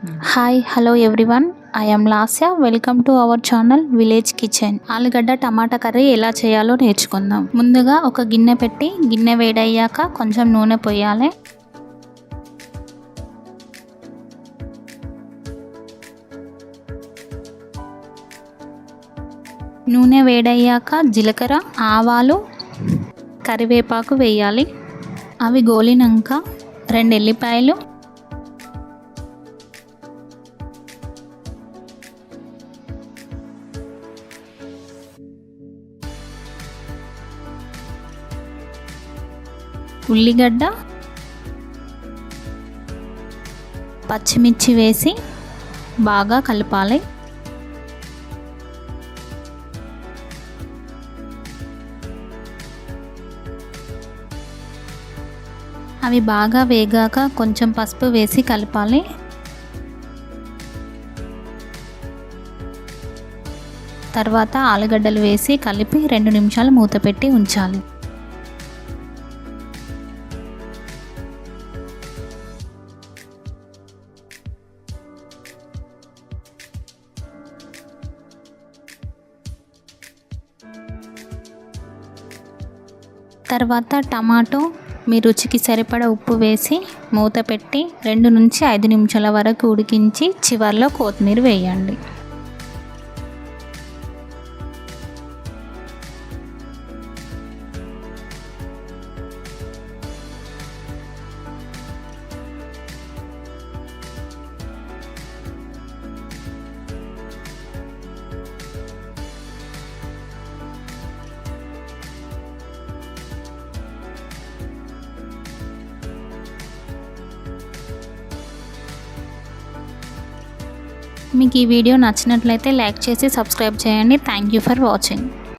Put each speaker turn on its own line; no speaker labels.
Hi hello everyone, I am Lasya. Welcome to our channel village kitchen. ఆలుగడ్డ టమాటా curry ఎలా చేయాలో నేర్చుకుందాం. ముందుగా ఒక గిన్నె పెట్టి గిన్నె వేడయ్యాక కొంచెం నూనె పోయాలి. నూనె వేడయ్యాక జీలకర్ర, ఆవాలు, కరివేపాకు వేయాలి. అవి గోలినాక 2 ఎల్లిపాయలు, ఉల్లిగడ్డ, పచ్చిమిర్చి వేసి బాగా కలపాలి. అవి బాగా వేగాక కొంచెం పసుపు వేసి కలపాలి. తర్వాత ఆలుగడ్డలు వేసి కలిపి 2 నిమిషాలు మూత పెట్టి ఉంచాలి. తర్వాత టమాటో మీ రుచికి సరిపడా ఉప్పు వేసి మూత పెట్టి 2 నుంచి 5 నిమిషాల వరకు ఉడికించి చివర్లో కొత్తిమీర వేయండి. మీకు ఈ వీడియో నచ్చినట్లయితే లైక్ చేసి సబ్స్క్రైబ్ చేయండి. Thank you for watching.